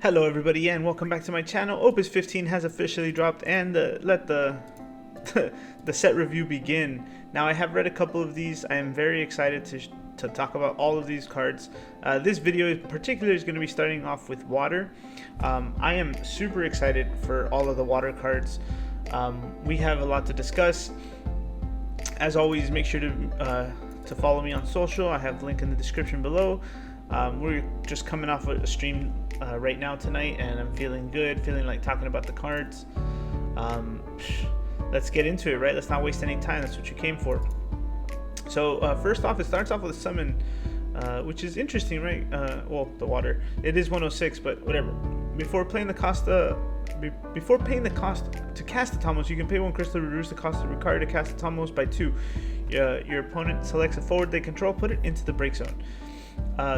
Hello everybody and welcome back to my channel. Opus 15 has officially dropped and let the the set review begin. Now I have read a couple of these. I am very excited to talk about all of these cards. This video in particular is going to be starting off with water. I am super excited for all of the water cards. We have a lot to discuss. As always, make sure to follow me on social. I have the link in the description below. We're just coming off a stream right now tonight, and I'm feeling good, feeling like talking about the cards. Let's get into it, right? Let's not waste any time. That's what you came for. So first off, it starts off with a summon, which is interesting, right? Well, the water. It is 106, but whatever. Before paying the cost to cast the Tomos, you can pay 1 crystal to reduce the cost of required to cast the Tomos by 2. Your opponent selects a forward they control, put it into the break zone.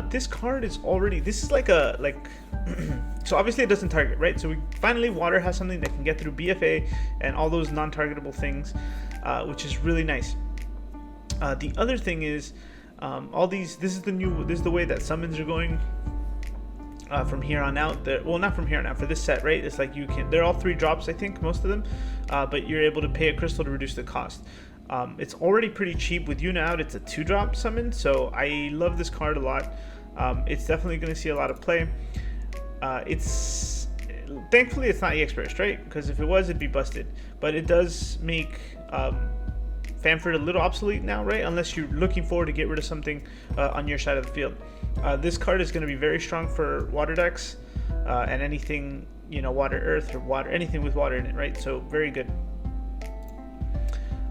This card is already, this is like so obviously it doesn't target, right? So finally water has something that can get through BFA and all those non-targetable things, which is really nice. The other thing is, this is the way that summons are going from here on out. Well, not from here on out, for this set, right? It's like they're all 3 drops, I think, most of them, but you're able to pay a crystal to reduce the cost. It's already pretty cheap. With Yuna out, it's a 2-drop summon, so I love this card a lot. It's definitely going to see a lot of play. Thankfully it's not EX burst, right? Because if it was, it'd be busted. But it does make Famford a little obsolete now, right? Unless you're looking forward to get rid of something on your side of the field. This card is going to be very strong for water decks and anything, water, earth, or water, anything with water in it, right? So very good.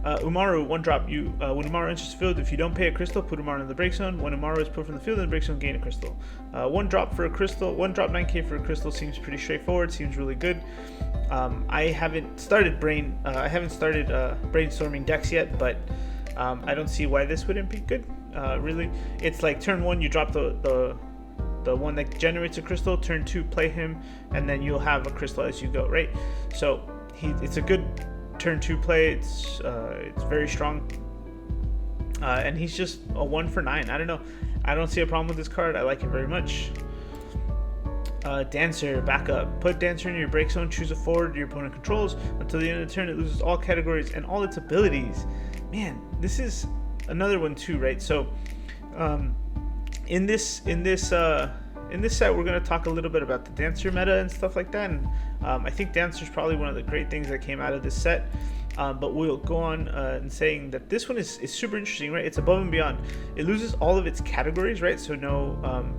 Umaru, 1-drop. When Umaru enters the field, if you don't pay a crystal, put Umaru in the break zone. When Umaru is put from the field in the break zone, gain a crystal. 1-drop for a crystal. 1-drop 9k for a crystal seems pretty straightforward. Seems really good. I haven't started brainstorming decks yet, but I don't see why this wouldn't be good. Really, it's like turn 1, you drop the one that generates a crystal. Turn 2, play him, and then you'll have a crystal as you go, right? So it's a good turn 2 play. It's very strong, and he's just a 1 for 9. I don't know. I don't see a problem with this card. I like it very much. Dancer, backup. Put Dancer in your break zone. Choose a forward your opponent controls. Until the end of the turn, it loses all categories and all its abilities. Man, this is another one too, right? So, in this set, we're going to talk a little bit about the Dancer meta and stuff like that. And I think Dancer is probably one of the great things that came out of this set. But we'll go on in saying that this one is super interesting, right? It's above and beyond. It loses all of its categories, right? So no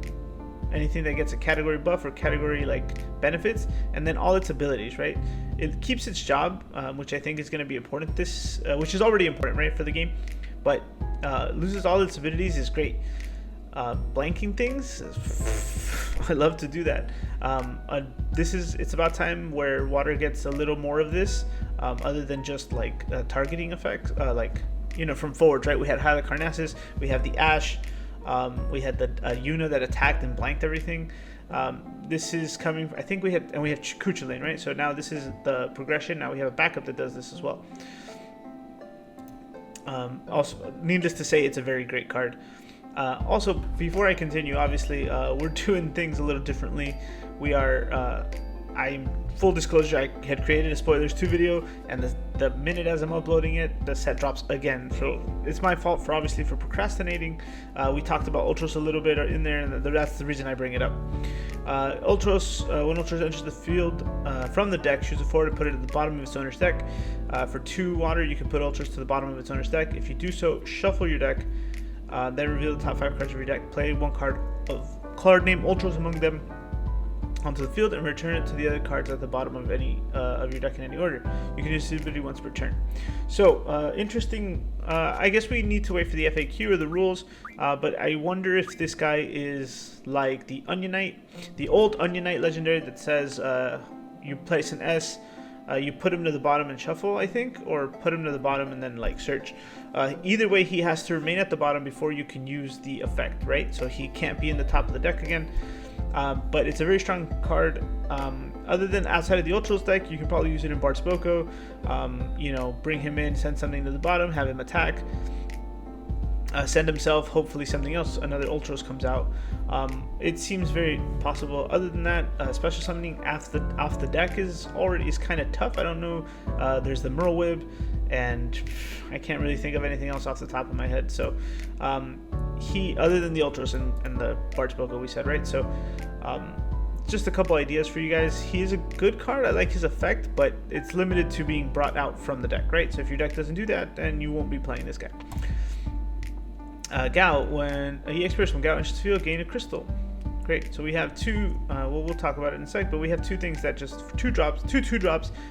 anything that gets a category buff or category benefits, and then all its abilities, right? It keeps its job, which I think is going to be important. Which is already important, right, for the game, but loses all its abilities is great. Blanking things, I love to do that. It's about time where water gets a little more of this, other than just targeting effects, from forwards, right? We had Halicarnassus, we have the Ash, we had the Yuna that attacked and blanked everything. This is coming, I think we have Cuchulainn, right? So now this is the progression. Now we have a backup that does this as well. Also, needless to say, it's a very great card. Also, before I continue, obviously, we're doing things a little differently. We are, full disclosure, I had created a Spoilers 2 video, and the minute as I'm uploading it, the set drops again. So it's my fault for procrastinating. We talked about Ultros a little bit in there, and that's the reason I bring it up. Ultros, when Ultros enters the field from the deck, choose a forward and put it at the bottom of its owner's deck. For 2 water, you can put Ultros to the bottom of its owner's deck. If you do so, shuffle your deck. Then reveal the top 5 cards of your deck. Play 1 card named Ultros among them onto the field and return it to the other cards at the bottom of any of your deck in any order. You can use the ability once per turn. So interesting. I guess we need to wait for the FAQ or the rules, but I wonder if this guy is like the Onion Knight, the old Onion Knight legendary that says you place an S, you put him to the bottom and shuffle, I think, or put him to the bottom and then search. Either way, he has to remain at the bottom before you can use the effect, right? So he can't be in the top of the deck again. But it's a very strong card. Other than outside of the Ultros deck, you can probably use it in Bard's Boko. Bring him in, send something to the bottom, have him attack. send himself. Hopefully something else, another Ultros comes out. It seems very possible. Other than that, special summoning off the deck is kind of tough. I don't know. There's the Merle Whip, and I can't really think of anything else off the top of my head. So he, other than the Ultros and the Bard's Boko we said, right? So just a couple ideas for you guys. He is a good card. I like his effect, but it's limited to being brought out from the deck, right? So if your deck doesn't do that, then you won't be playing this guy. Gao, when he expires from Gao enters the field, gain a crystal. Great. So we have two. We'll talk about it in a sec, but we have two things that just two drops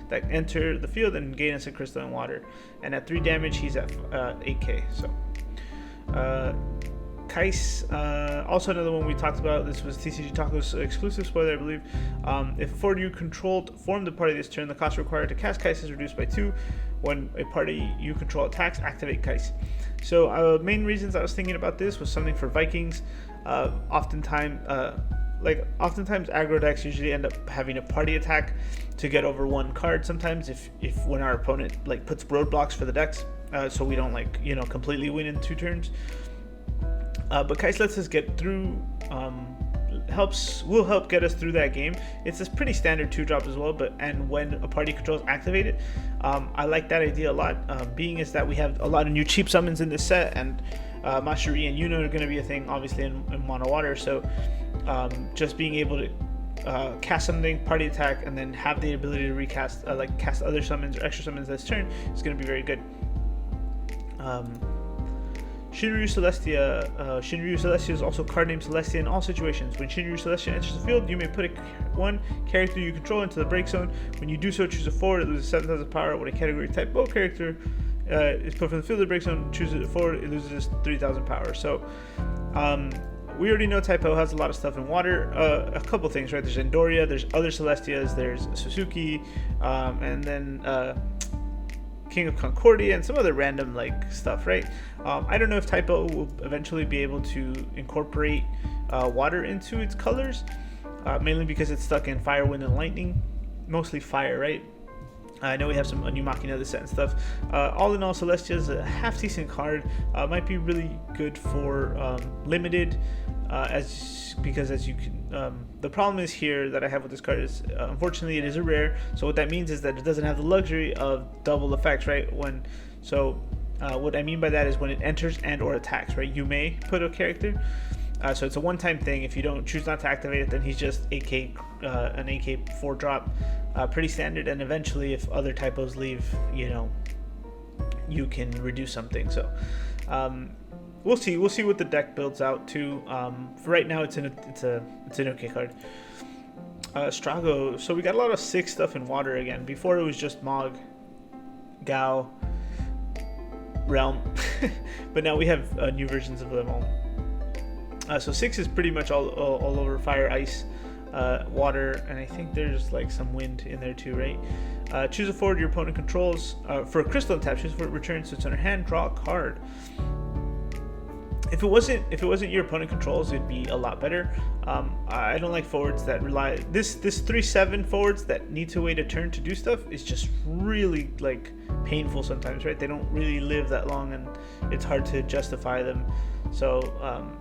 that enter the field and gain us a crystal and water. And at 3 damage, he's at 8k. So Kais, also another one we talked about. This was TCG Taco's exclusive spoiler, I believe. If a forward you controlled formed the party this turn, the cost required to cast Kais is reduced by 2. When a party you control attacks, activate Kais. So main reasons I was thinking about this was something for Vikings. Oftentimes aggro decks usually end up having a party attack to get over one card. Sometimes if when our opponent like puts roadblocks for the decks, so we don't completely win in 2 turns. But Kais lets us get through. Will help get us through that game. It's a pretty standard 2-drop as well, and when a party controls activated, I like that idea a lot. Being is that we have a lot of new cheap summons in this set, and Mashiri and Yuno are going to be a thing, obviously in mono water. So just being able to cast something, party attack, and then have the ability to recast, cast other summons or extra summons this turn is going to be very good. Shinryu Celestia. Shinryu Celestia is also card named Celestia in all situations. When Shinryu Celestia enters the field, you may put one character you control into the break zone. When you do so, choose a forward. It loses 7,000 power. When a category type bow character is put from the field of the break zone, choose a forward. It loses 3,000 power. So we already know Type O has a lot of stuff in water. A couple things, right? There's Endoria, there's other Celestias, there's Suzuki, and then King of Concordia and some other random stuff, right? I don't know if Type O will eventually be able to incorporate water into its colors, mainly because it's stuck in fire, wind, and lightning, mostly fire, right? I know we have some new Machina this set and stuff. All in all, Celestia is a half decent card. Might be really good for limited, because as you can, the problem is here that I have with this card is unfortunately it is a rare. So what that means is that it doesn't have the luxury of double effects, right? What I mean by that is when it enters and or attacks, right? You may put a character. So it's a one-time thing. If you don't choose not to activate it, then he's just an AK 4-drop, pretty standard. And eventually, if other typos leave, you can reduce something. So we'll see what the deck builds out to. For right now, it's an okay card. Strago. So we got a lot of 6 stuff in water again. Before it was just Mog, Gao, Realm, but now we have new versions of them all. So 6 is pretty much all over fire, ice, water, and I think there's some wind in there too, right? Choose a forward your opponent controls. For a crystal tap, choose a forward return, so it's on your hand, draw a card. If it wasn't your opponent controls, it'd be a lot better. I don't like forwards that rely this 3/7 forwards that need to wait a turn to do stuff is just really painful sometimes, right? They don't really live that long, and it's hard to justify them. So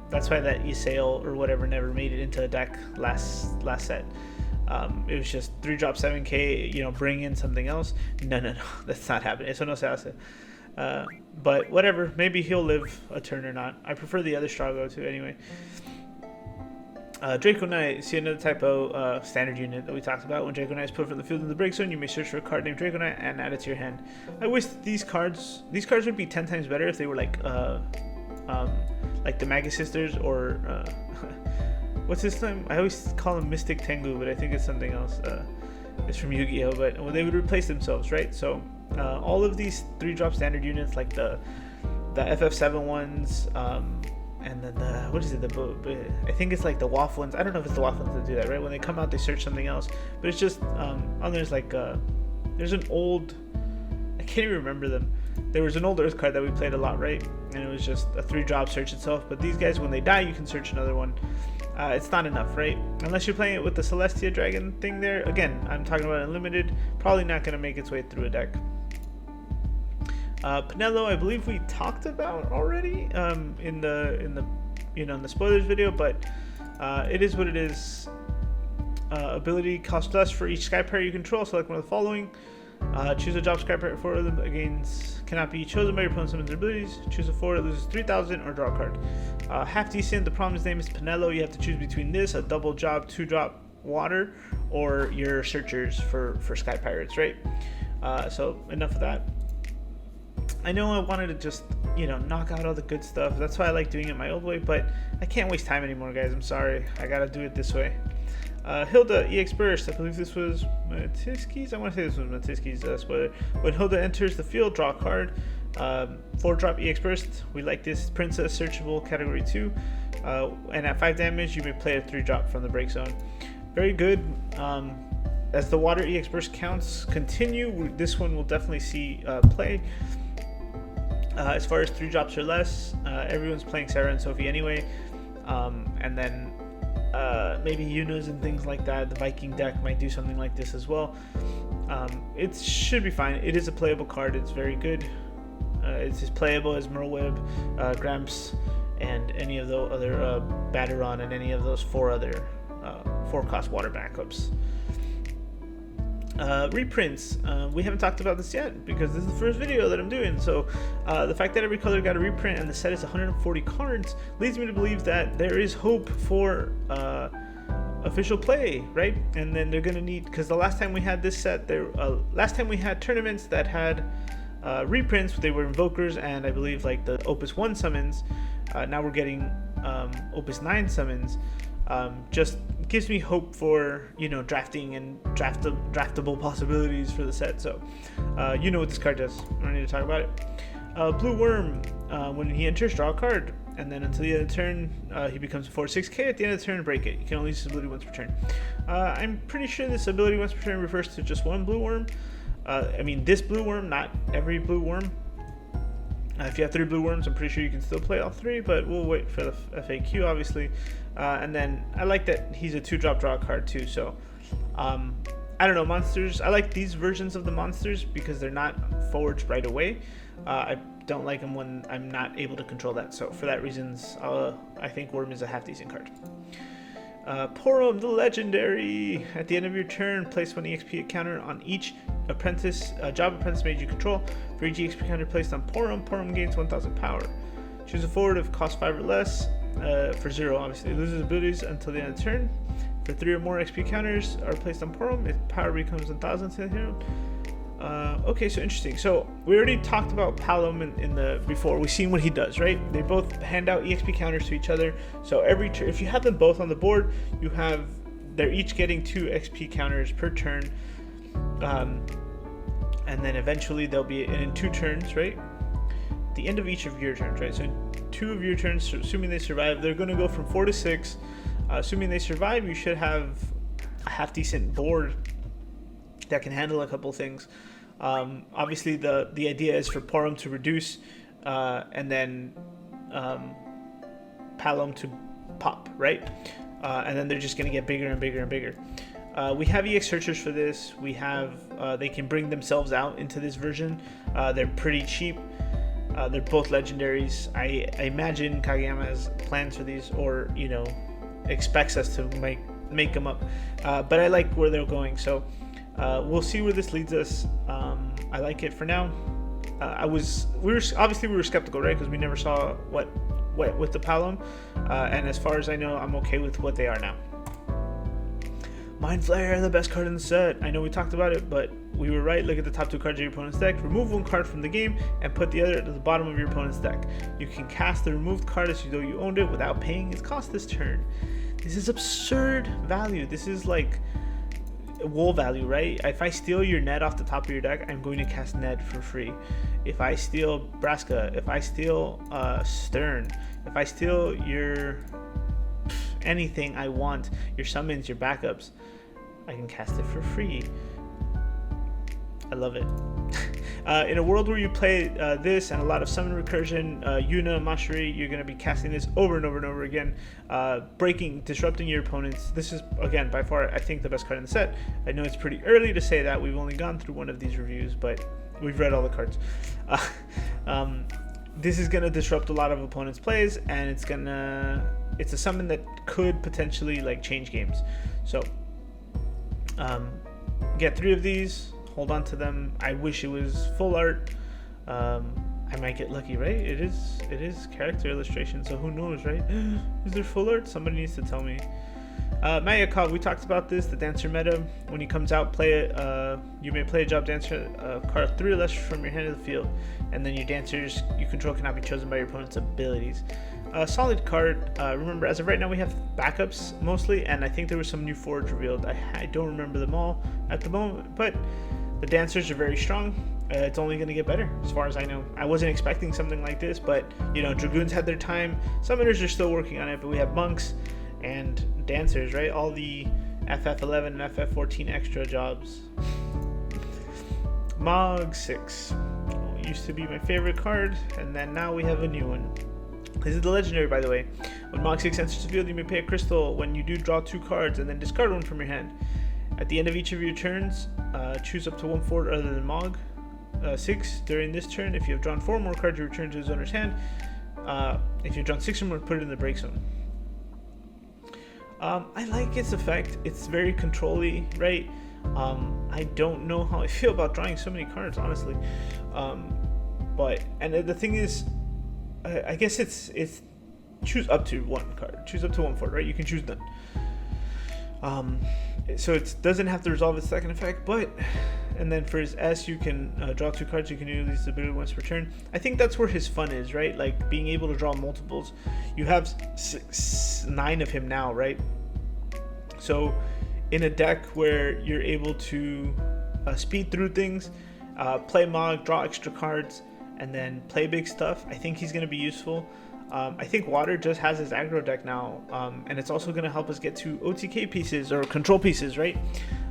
that's why that Ysail or whatever never made it into a deck last set. It was just 3-drop 7k, bring in something else. No, that's not happening. Eso no se hace. But whatever, maybe he'll live a turn or not. I prefer the other Strago too anyway. Draconite, see another typo standard unit that we talked about. When Draconite is put from the field in the break zone, you may search for a card named Draconite and add it to your hand. I wish these cards would be 10 times better if they were like the Magus Sisters or what's his name? I always call him Mystic Tengu, but I think it's something else. It's from Yu-Gi-Oh, but they would replace themselves, right? So all of these 3-drop standard units, like the FF7 ones, and then I think it's like the WAF ones. I don't know if it's the WAF ones that do that, right? When they come out, they search something else, but it's just there's there's an old, I can't even remember them. There was an old Earth card that we played a lot, right? And it was just a 3-drop search itself. But these guys, when they die, you can search another one. It's not enough, right? Unless you're playing it with the Celestia Dragon thing there. Again, I'm talking about unlimited. Probably not going to make its way through a deck. Pinello, I believe we talked about already in the spoilers video, but it is what it is. Ability costs less for each Sky Pirate you control. Select one of the following. Choose a drop Sky Pirate for them against cannot be chosen by your opponent's summons or abilities. Choose a 4 that loses 3,000 or draw a card. Half decent. The prompt's name is Pinello. You have to choose between this, a double job 2-drop water, or your searchers for Sky Pirates, right? So enough of that. I know I wanted to just, knock out all the good stuff. That's why I like doing it my old way, but I can't waste time anymore, guys. I'm sorry. I gotta do it this way. Hilda, EX Burst. I believe this was Matisky's. I want to say this was Matisky's spoiler. When Hilda enters the field, draw a card. 4-drop EX Burst. We like this. Princess, searchable, category 2. And at 5 damage, you may play a 3-drop from the break zone. Very good. As the water EX Burst counts continue, this one will definitely see play. As far as 3 drops or less, everyone's playing Sarah and Sophie anyway. And then maybe Yunas and things like that. The Viking deck might do something like this as well. It should be fine. It is a playable card. It's very good. It's as playable as Merlweb, Gramps, and any of the other Batteron, and any of those 4 other 4-cost water backups. Reprints. We haven't talked about this yet because this is the first video that I'm doing. So the fact that every color got a reprint and the set is 140 cards leads me to believe that there is hope for official play, right? And then they're gonna need, because the last time we had this set, last time we had tournaments that had reprints, they were invokers and I believe like the Opus 1 summons. Now we're getting Opus 9 summons. Just gives me hope for drafting and draftable possibilities for the set. So you know what this card does. I don't need to talk about it. Blue Worm, when he enters, draw a card, and then until the end of the turn he becomes a 4/6k. At the end of the turn, break it. You can only use this ability once per turn. I'm pretty sure this ability once per turn refers to just one Blue Worm. I mean this Blue Worm, not every Blue Worm. If you have 3 Blue Worms, I'm pretty sure you can still play all 3, but we'll wait for the FAQ, obviously. And then I like that he's a 2-drop draw card too. So I don't know, monsters. I like these versions of the monsters because they're not forged right away. I don't like them when I'm not able to control that. So for that reasons, I think Worm is a half decent card. Porom, the legendary. At the end of your turn, place 1 EXP counter on each job apprentice mage you control. For each EXP counter placed on Porom gains 1,000 power. Choose a forward if cost 5 or less. For 0, obviously, it loses abilities until the end of the turn. For 3 or more XP counters are placed on Porom, its power becomes 1,000 to the hero. Okay, so interesting. So we already talked about Palom in the before. We've seen what he does, right? They both hand out EXP counters to each other. So every turn, if you have them both on the board, they're each getting 2 XP counters per turn. And then eventually they'll be in 2 turns, right? The end of each of your turns, right? So 2 of your turns, assuming they survive, they're going to go from 4 to 6. Assuming they survive, you should have a half decent board that can handle a couple things. Obviously, the idea is for Porom to reduce, and then Palom to pop, right? And then they're just going to get bigger and bigger and bigger. We have EX searchers for this. We have they can bring themselves out into this version. They're pretty cheap. They're both legendaries. I imagine Kageyama has plans for these, or expects us to make them up. But I like where they're going, so we'll see where this leads us. I like it for now. We were skeptical, right? Because we never saw what with the Palom, and as far as I know, I'm okay with what they are now. Mind Flayer, the best card in the set. I know we talked about it, but we were right. Look at the top 2 cards of your opponent's deck. Remove 1 card from the game and put the other at the bottom of your opponent's deck. You can cast the removed card as though you owned it without paying its cost this turn. This is absurd value. This is like wool value, right? If I steal your Ned off the top of your deck, I'm going to cast Ned for free. If I steal Braska, if I steal Stern, if I steal your anything I want, your summons, your backups, I can cast it for free. I love it. In a world where you play this and a lot of summon recursion, Yuna, Mashiri, you're going to be casting this over and over and over again, disrupting your opponents. This is, again, by far, I think, the best card in the set. I know it's pretty early to say that. We've only gone through one of these reviews, but we've read all the cards. This is gonna disrupt a lot of opponents' plays, and it's a summon that could potentially like change games. So get 3 of these, hold on to them. I wish it was full art. I might get lucky, right? It is character illustration, so who knows, right? Is there full art? Somebody needs to tell me. Mayakov, we talked about this, the dancer meta. When he comes out, you may play a job dancer card 3 or less from your hand to the field, and then your dancers you control cannot be chosen by your opponent's abilities. Solid card. Remember, as of right now, we have backups mostly, and I think there was some new forwards revealed. I don't remember them all at the moment, but the dancers are very strong. It's only going to get better, as far as I know. I wasn't expecting something like this, but Dragoons had their time. Summoners are still working on it, but we have monks and dancers, right? All the FF11 and FF14 extra jobs. Mog 6 used to be my favorite card, and then now we have a new one. This is the legendary, by the way. When Mog 6 enters the field, you may pay a crystal. When you do, draw 2 cards and then discard 1 from your hand. At the end of each of your turns, choose up to 1 forward other than Mog 6. During this turn, if you have drawn 4 more cards, you return to his owner's hand. If you've drawn 6 or more, put it in the break zone. I like its effect. It's very control-y, right? I don't know how I feel about drawing so many cards, honestly. But the thing is, I guess it's choose up to 1 card. Choose up to 1 forward, right? You can choose none. So it doesn't have to resolve its second effect, and then for his S, you can draw 2 cards. You can use this ability once per turn. I think that's where his fun is, right? Like being able to draw multiples. You have 9 of him now, right? So in a deck where you're able to speed through things, play Mog, draw extra cards, and then play big stuff, I think he's going to be useful. I think Water just has his aggro deck now, and it's also going to help us get to OTK pieces or control pieces, right?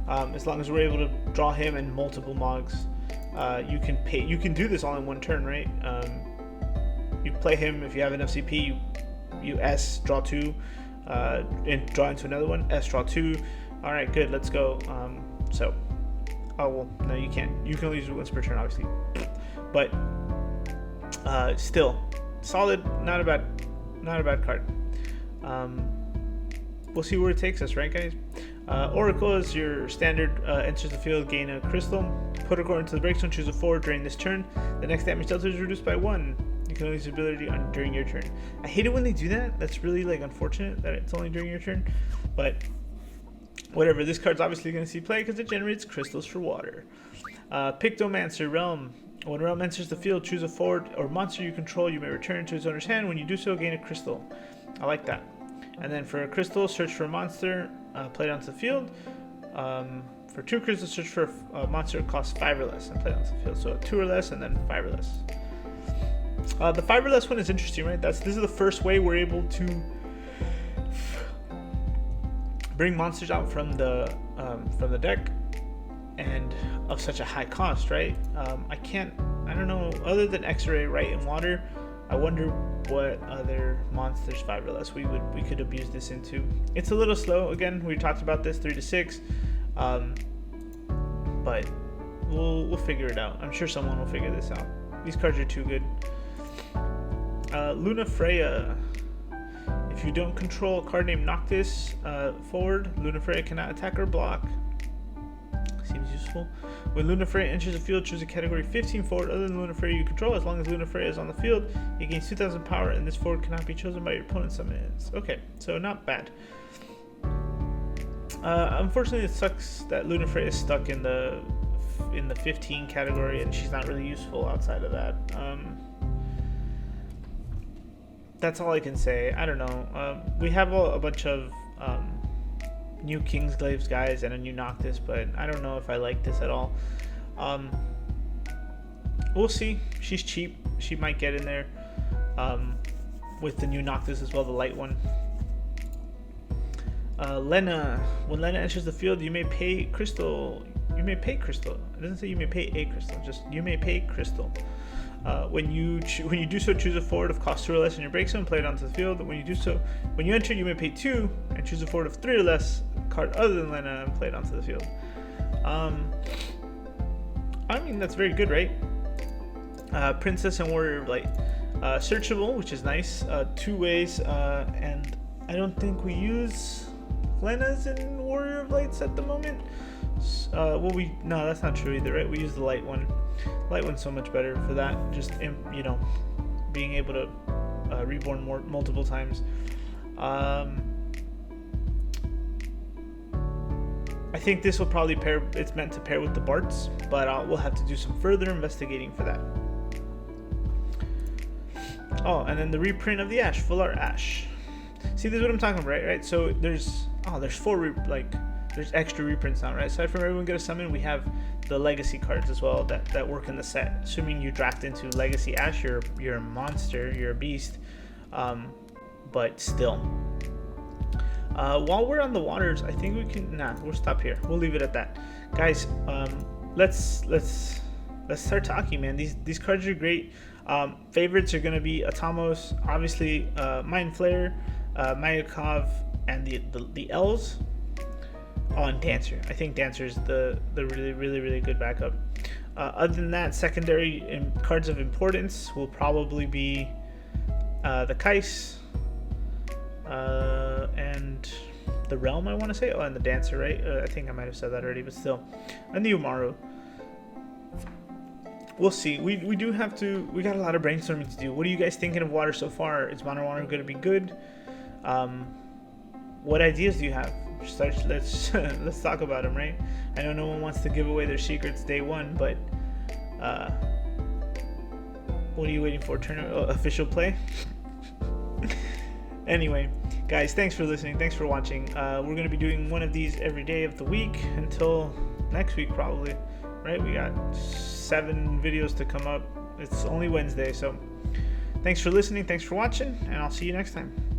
As long as we're able to draw him and multiple Mogs, you can do this all in 1 turn, right? You play him if you have enough CP. You S, draw 2, and draw into another one. S, draw 2. All right, good. Let's go. Oh well, no, you can't. You can only use it once per turn, obviously, but still. Solid, not a bad card. We'll see where it takes us, right, guys? Oracle is your standard. Enters the field, gain a crystal. Put a card into the break zone. Choose a forward during this turn. The next damage dealt is reduced by 1. You can only use the ability during your turn. I hate it when they do that. That's really unfortunate that it's only during your turn. But whatever. This card's obviously going to see play because it generates crystals for water. Pictomancer Realm. When a realm enters the field, choose a forward or monster you control. You may return to its owner's hand. When you do so, gain a crystal. I like that. And then for a crystal, search for a monster, play it onto the field. For 2 crystals, search for a monster that costs 5 or less and play it onto the field. So 2 or less and then 5 or less. The 5 or less one is interesting, right? This is the first way we're able to bring monsters out from the deck, and of such a high cost, right? I don't know, other than X-Ray, right, and Water, I wonder what other monsters 5 or less we could abuse this into. It's a little slow, again, we talked about this, 3 to 6, but we'll figure it out. I'm sure someone will figure this out. These cards are too good. Lunafrey. If you don't control a card named Noctis forward, Lunafrey cannot attack or block. Seems useful. When Lunafrey enters the field, choose a category 15 forward other than Lunafrey you control. As long as Lunafrey is on the field, it gains 2,000 power, and this forward cannot be chosen by your opponent's summons. Okay, so not bad. Unfortunately, it sucks that Lunafrey is stuck in the 15 category, and she's not really useful outside of that. That's all I can say. I don't know. We have a bunch of new Kingsglaives guys and a new Noctis, but I don't know if I like this at all. We'll see. She's cheap. She might get in there with the new Noctis as well, the light one. Lana. When Lana enters the field, you may pay crystal. You may pay crystal. It doesn't say you may pay a crystal. Just you may pay crystal. When you do so, choose a forward of cost 2 or less in your break zone, play it onto the field. When you enter, you may pay 2 and choose a forward of 3 or less card other than Lana and play it onto the field. I mean, that's very good, right? Princess and Warrior of Light. Searchable, which is nice. 2 ways, and I don't think we use Lana's in Warrior of Lights at the moment. No, that's not true either, right? We use the light one. Light one's so much better for that. Just, you know, being able to reborn multiple times. I think this will probably pair. It's meant to pair with the Barts, but we'll have to do some further investigating for that. Oh, and then the reprint of the Ash, Full Art Ash. See, this is what I'm talking about, right? So there's 4 there's extra reprints now, right? Aside from everyone get a summon, we have the legacy cards as well that work in the set. Assuming you draft into Legacy Ash, you're a monster, you're a beast. But still. While we're on the waters, I think we can. We'll stop here. We'll leave it at that, guys. Let's start talking, man. These cards are great. Favorites are gonna be Atamos, obviously, Mind Flayer, Mayakov, and the L's. Oh, and Dancer. I think Dancer is the really good backup. Other than that, secondary cards of importance will probably be the Kais, and the Realm, I want to say. Oh, and the Dancer, right? I think I might have said that already, but still. And the Umaru. We'll see. We got a lot of brainstorming to do. What are you guys thinking of water so far? Is Modern Water going to be good? What ideas do you have? Let's talk about them, right? I know no one wants to give away their secrets day one, but what are you waiting for? Official play? Anyway, guys, thanks for listening. Thanks for watching. We're going to be doing one of these every day of the week until next week, probably. Right? We got 7 videos to come up. It's only Wednesday, so thanks for listening. Thanks for watching, and I'll see you next time.